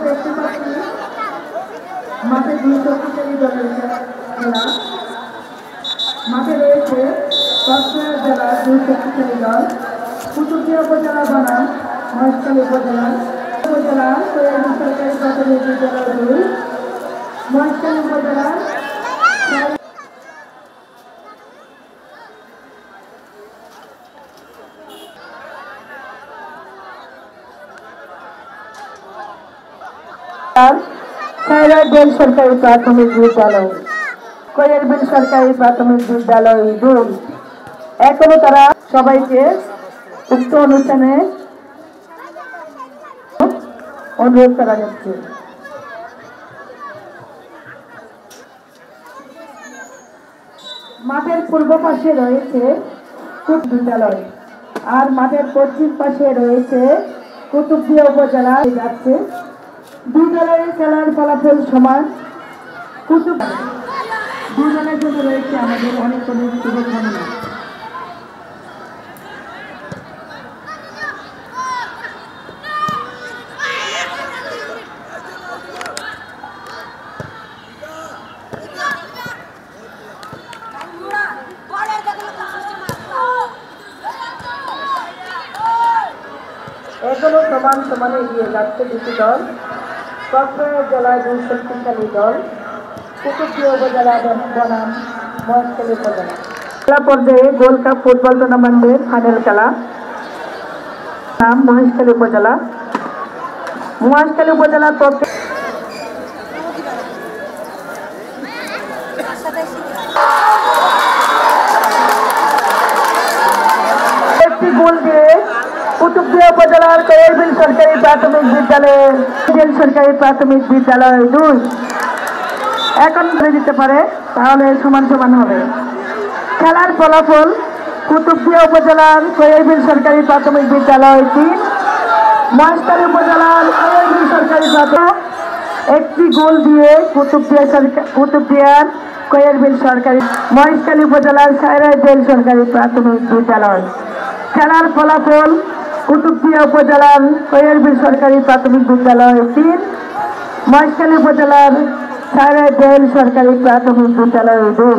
দেখতে পাচ্ছি মাঠে দুই শক্তিশালী দলের খেলা। মাঠে রয়েছে কক্সবাজার জেলার দুই শক্তিশালী দল, কুতুবদিয়া উপজেলা বনাম মহেশখালী উপজেলা। উপজেলা সৈয়দপুর সরকারি প্রাথমিক বিদ্যালয় 2, মহেশখালী উপজেলা। সাইরাইডেল সরকারি প্রাথমিক বিদ্যালয়, কোয়েলবিল সরকারি প্রাথমিক বিদ্যালয় 2। এখনো তারা সবাইকে উক্ত অনুষ্ঠানে অনুরোধ করা যাচ্ছে। মাঠের পূর্ব পাশে রয়েছে বিদ্যালয় আর মাঠের পশ্চিম পাশে রয়েছে কুতুবদিয়া উপজেলা। যাচ্ছে দুই দলের খেলার ফলাফল সমান। দুই দলের জন্য রয়েছে আমাদের অনেক অনেক শুভকামনা। এখনো সমান সমানে এগিয়ে যাচ্ছে দুটি দল। কক্সবাজার জেলায় দুই শক্তিশালী দল, কুতুবদিয়া উপজেলা বনাম মহেশখালী উপজেলা। খেলা পর্যায়ে গোল্ড কাপ ফুটবল টুর্নামেন্টের ফাইনাল খেলা। নাম মহেশখালী উপজেলা। মহেশখালী উপজেলার পক্ষে একটি গোল দিয়ে কুতুবদিয়া উপজেলার কোয়েলবিল সরকারি প্রাথমিক বিদ্যালয়ের সরকারি প্রাথমিক বিদ্যালয় 2 এখন করে দিতে পারে, তাহলে সমান সমান হবে। খেলার ফলাফল কুতুবদিয়া উপজেলার কোয়েলবিল সরকারি প্রাথমিক বিদ্যালয় 3, মহেশখালী উপজেলার কোয়েলবিল সরকারি প্রাথমিক। একটি গোল দিয়ে কুতুবদিয়ার কোয়েলবিল সরকারি, মহেশখালী উপজেলার সাইরাইডেল সরকারি প্রাথমিক বিদ্যালয়। খেলার ফলাফল কুতুবদিয়া উপজেলার কোয়েলবিল সরকারি প্রাথমিক বিদ্যালয় 3, মহেশখালী উপজেলার সাইরাইডেল সরকারি প্রাথমিক বিদ্যালয় 2।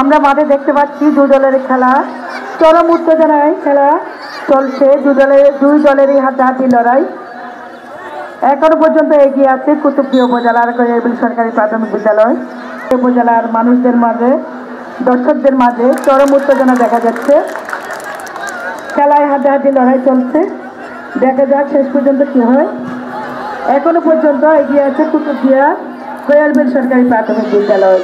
আমরা মাঠে দেখতে পাচ্ছি দুই দলের খেলা, চরম উত্তেজনায় খেলা চলছে। দুই দলেরই হাড্ডাহাড্ডি লড়াই। এখনো পর্যন্ত এগিয়ে আছে কুতুবদিয়া উপজেলার কোয়েলবিল সরকারি প্রাথমিক বিদ্যালয়। উপজেলার মানুষদের মাঝে, দর্শকদের মাঝে চরম উত্তেজনা দেখা যাচ্ছে। খেলায় হাড্ডাহাড্ডি লড়াই চলছে, দেখা যাক শেষ পর্যন্ত কি হয়। এখনো পর্যন্ত এগিয়ে আছে কুতুবদিয়া কোয়েলবিল সরকারি প্রাথমিক বিদ্যালয়।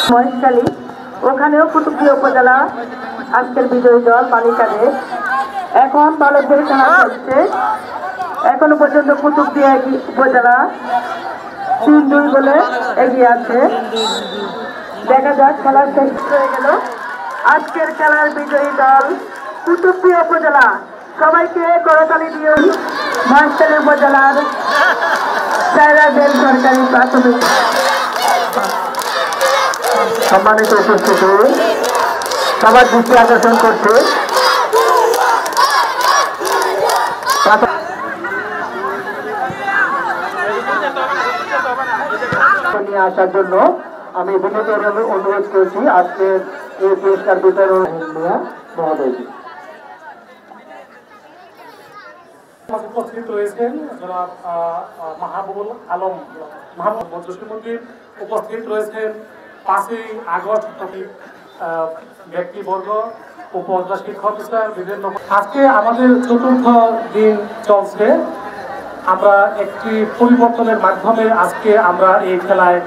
মহেশখালী, ওখানেও কুতুবদিয়া উপজেলা আজকের বিজয়ী দল বালিকাদের। এখন বালকদের খেলা চলছে। এখনো পর্যন্ত কুতুবদিয়া উপজেলা 3-2 গোলে এগিয়ে আছে। দেখা যাক খেলা শেষ হয়ে গেল। আজকের খেলার বিজয়ী দল কুতুবদিয়া উপজেলা। সবাইকে করতালি দিয়ে মহেশখালী উপজেলার সাইরাইডেল সরকারি প্রাথমিক। সম্মানিত উপস্থিতি, সবার দৃষ্টি আকর্ষণ করছে নিয়ে আসার জন্য আমি বিনীত অনুরোধ করছি আজকের এই পুরস্কার বিতরণ মহোদয়কে। উপস্থিত রয়েছেন জনাব মাহবুবুল আলম মাহমুদ জসিমউদ্দিন, উপস্থিত রয়েছেন 5ই আগস্ট ব্যক্তিবর্গ, উপজেলা শিক্ষা অফিসার, বিভিন্ন। আজকে আমাদের চতুর্থ দিন চলছে। আমরা একটি পরিবর্তনের মাধ্যমে আজকে আমরা এই খেলায়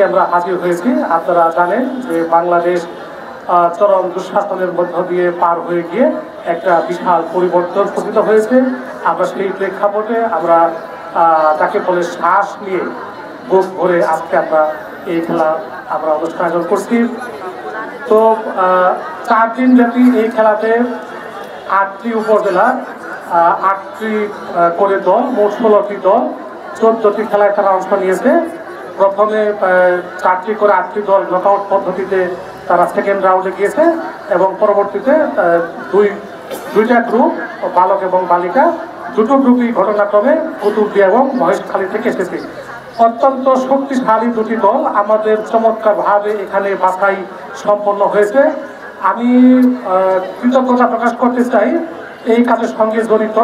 আমরা হাজির হয়েছি। আপনারা জানেন যে বাংলাদেশ চরম দুঃশাসনের মধ্য দিয়ে পার হয়ে গিয়ে একটা বিশাল পরিবর্তন ঘটিত হয়েছে। আমরা সেই প্রেক্ষাপটে আমরা যাকে বলে শ্বাস নিয়ে বুক ভরে আজকে আমরা এই খেলা অনুষ্ঠান আয়োজন করছি। তো 4 দিন ব্যাপী এই খেলাতে 8টি উপজেলা 8টি করে দল, মোট 16টি দল 14টি খেলায় তারা অংশ নিয়েছে। প্রথমে 4টি করে 8টি দল নকআউট পদ্ধতিতে তারা সেকেন্ড রাউন্ডে গিয়েছে এবং পরবর্তীতে দুইটা গ্রুপ, বালক এবং বালিকা, দুটো গ্রুপই ঘটনাক্রমে কুতুবদিয়া এবং মহেশখালী থেকে এসেছে। অত্যন্ত শক্তিশালী দুটি দল আমাদের চমৎকারভাবে এখানে বাছাই সম্পন্ন হয়েছে। আমি কৃতজ্ঞতা প্রকাশ করতে চাই এই কাজের সঙ্গে জড়িত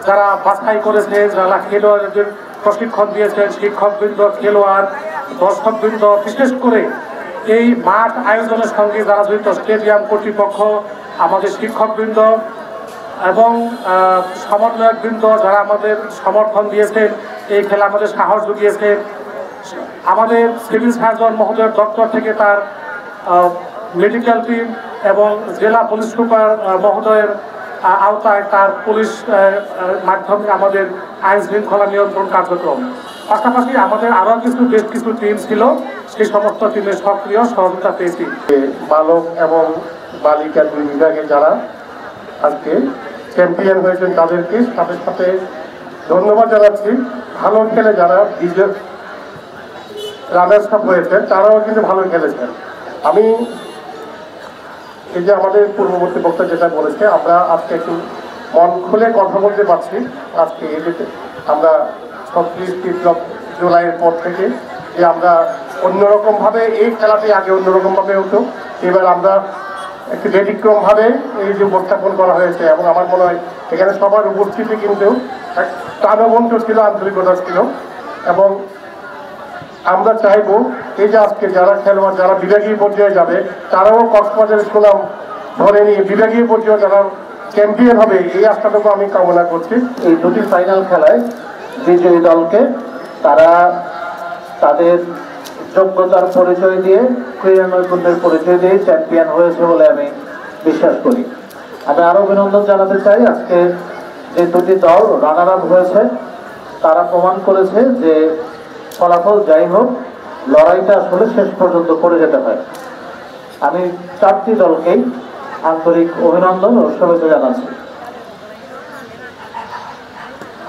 যারা বাছাই করেছে, যারা খেলোয়াড়দের প্রশিক্ষণ দিয়েছেন, শিক্ষকবৃন্দ, খেলোয়াড়, দর্শকবৃন্দ, বিশেষ করে এই মাঠ আয়োজনের সঙ্গে যারা জড়িত স্টেডিয়াম কর্তৃপক্ষ, আমাদের শিক্ষকবৃন্দ এবং সমন্বয়কবৃন্দ যারা আমাদের সমর্থন দিয়েছেন, এই খেলা আমাদের সাহস জুগিয়েছে। আমাদের সিভিল সার্জন মহোদয়ের দপ্তর থেকে তার মেডিকেল টিম এবং জেলা পুলিশ সুপার মহোদয়ের আওতায় তার পুলিশ মাধ্যমে আমাদের আইন শৃঙ্খলা নিয়ন্ত্রণ কার্যক্রম, পাশাপাশি আমাদের আরও বেশ কিছু টিম ছিল, সেই সমস্ত টিমের সক্রিয় সহযোগিতা পেয়েছি। বালক এবং বালিকা দুই বিভাগে যারা আজকে চ্যাম্পিয়ন হয়েছেন তাদেরকে সাথে সাথে ধন্যবাদ জানাচ্ছি। ভালো খেলে যারা বিজয় রানার্স আপ হয়েছেন তারাও কিন্তু ভালো খেলেছেন। আমি এই যে আমাদের পূর্ববর্তী বক্তা যেটা বলেছে, আমরা আজকে একটু মন খুলে কথা বলতে পারছি। আজকে এদিকে আমরা 36 জুলাইয়ের পর থেকে যে আমরা অন্যরকমভাবে এই খেলাটি আগে অন্যরকমভাবে হতো, এবার আমরা একটু ব্যতিক্রমভাবে এই যে উপস্থাপন করা হয়েছে এবং আমার মনে হয় এখানে সবার উপস্থিতি কিন্তু প্রাণবন্ত ছিল, আন্তরিকতা ছিল। এবং আমরা চাইবো এই যে আজকে যারা খেলোয়াড় যারা বিভাগীয় পর্যায়ে যাবে তারাও কক্সবাজারের সুনাম ধরে নিয়ে বিভাগীয় পর্যায়ে যারা চ্যাম্পিয়ন হবে এই আশাটুকু আমি কামনা করছি। এই দুটি ফাইনাল খেলায় বিজয়ী দলকে তারা তাদের যোগ্যতার পরিচয় দিয়ে, ক্রীড়া নৈপুণ্যের পরিচয় দিয়ে চ্যাম্পিয়ন হয়েছে বলে আমি বিশ্বাস করি। আমি আরো অভিনন্দন জানাতে চাই, আজকে যে দুটি দল রানার আপ হয়েছে তারা প্রমাণ করেছে যে ফলাফল যাই হোক লড়াইটা আসলে শেষ পর্যন্ত করে যেতে হয়। আমি 4টি দলকেই আন্তরিক অভিনন্দন ও শুভেচ্ছা জানাচ্ছি।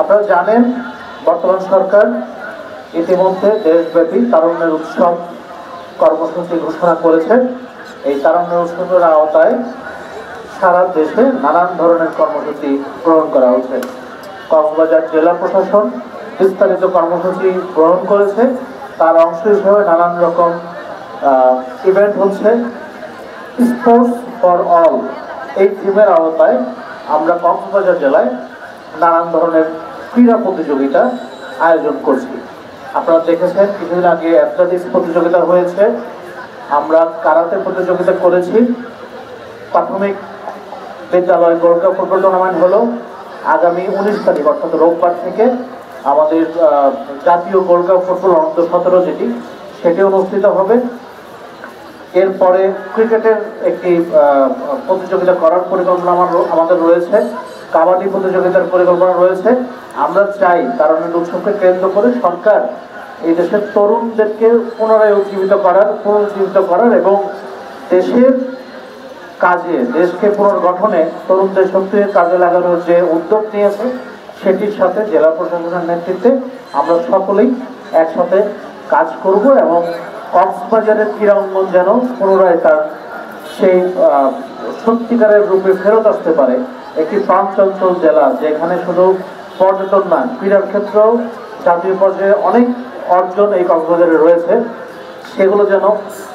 আপনারা জানেন বর্তমান সরকার ইতিমধ্যে দেশব্যাপী তারুণ্যের উৎসব কর্মসূচি ঘোষণা করেছে। এই তারুণ্যের উৎসবের আওতায় সারা দেশে নানান ধরনের কর্মসূচি গ্রহণ করা হচ্ছে। কক্সবাজার জেলা প্রশাসন বিস্তারিত কর্মসূচি গ্রহণ করেছে, তার অংশ হিসেবে নানান রকম ইভেন্ট হচ্ছে। স্পোর্টস ফর অল এই থিমের আওতায় আমরা কক্সবাজার জেলায় নানান ধরনের ক্রীড়া প্রতিযোগিতা আয়োজন করছি। আপনারা দেখেছেন কিছুদিন আগে অ্যাথলেটিক্স প্রতিযোগিতা হয়েছে, আমরা কারাতে প্রতিযোগিতা করেছি, প্রাথমিক বিদ্যালয় গোল্ড কাপ ফুটবল টুর্নামেন্ট হলো। আগামী 19 তারিখ অর্থাৎ রোববার থেকে আমাদের জাতীয় গোল্ড কাপ ফুটবল অনূর্ধ্ব-17 যেটি সেটি অনুষ্ঠিত হবে। এরপরে ক্রিকেটের একটি প্রতিযোগিতা করার পরিকল্পনা আমাদের রয়েছে, কাবাডি প্রতিযোগিতার পরিকল্পনা রয়েছে। আমরা চাই তারুণ্যের উৎসবকে কেন্দ্র করে সরকার এই দেশের তরুণদেরকে পুনরুজ্জীবিত করার এবং দেশের কাজে, দেশকে পুনর্গঠনে তরুণদের সক্রিয় কাজে লাগানোর যে উদ্যোগ নিয়েছে সেটির সাথে জেলা প্রশাসনের নেতৃত্বে আমরা সকলেই একসাথে কাজ করব এবং কক্সবাজারের ক্রীড়া অঙ্গন যেন পুনরায় তার সেই সত্যিকারের রূপে ফেরত আসতে পারে। একটি প্রাণচঞ্চল জেলা যেখানে শুধু পর্যটন না, ক্রীড়ার ক্ষেত্রেও জাতীয় পর্যায়ে অনেক অর্জন এই কক্সবাজারে রয়েছে, সেগুলো যেন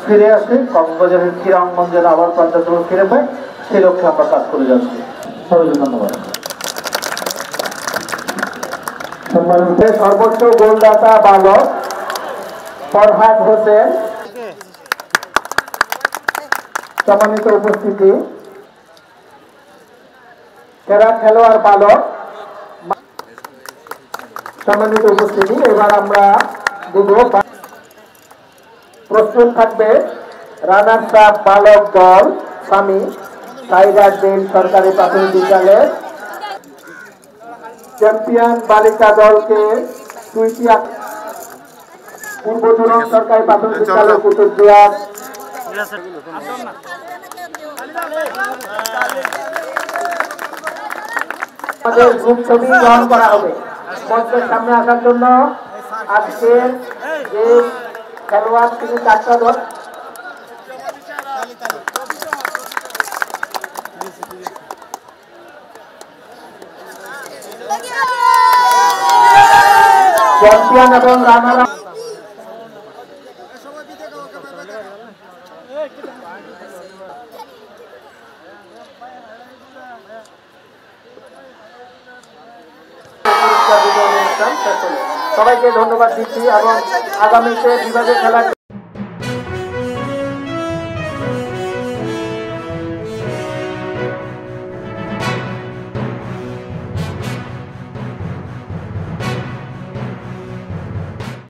ফিরে আসে, কক্সবাজারের ক্রীড়া অঙ্গন যেন আবার প্রাণচঞ্চল ফিরে পায়, সেই লক্ষ্যে আমরা কাজ করে যাচ্ছি। সবাইকে ধন্যবাদ। সর্বোচ্চ গোলদাতা বালক ফরহাদ হোসেন। সম্মানিত উপস্থিতি, সেরা খেলোয়াড় বালক। সম্মানিত উপস্থিতি, এবার আমরা দিব প্রস্তুত থাকবে রানার্স আপ বালক দল স্বামী সাইরাজদিন সরকারি প্রাথমিক বিদ্যালয়। চ্যাম্পিয়ন বালিকা দলকে তুইটিয়া পূর্ব জুরং সরকারি প্রাথমিক বিদ্যালয় কুতুবদিয়া। আমাদের গ্রুপ ছবি গ্রহণ করা হবে। মঞ্চের সামনে আসার জন্য আজকের যে খেলোয়াড় তিনি 4টা দল। চ্যাম্পিয়ন এবং রানার আপ সবাইকে ধন্যবাদ দিচ্ছি এবং আগামীতে বিভাগে খেলা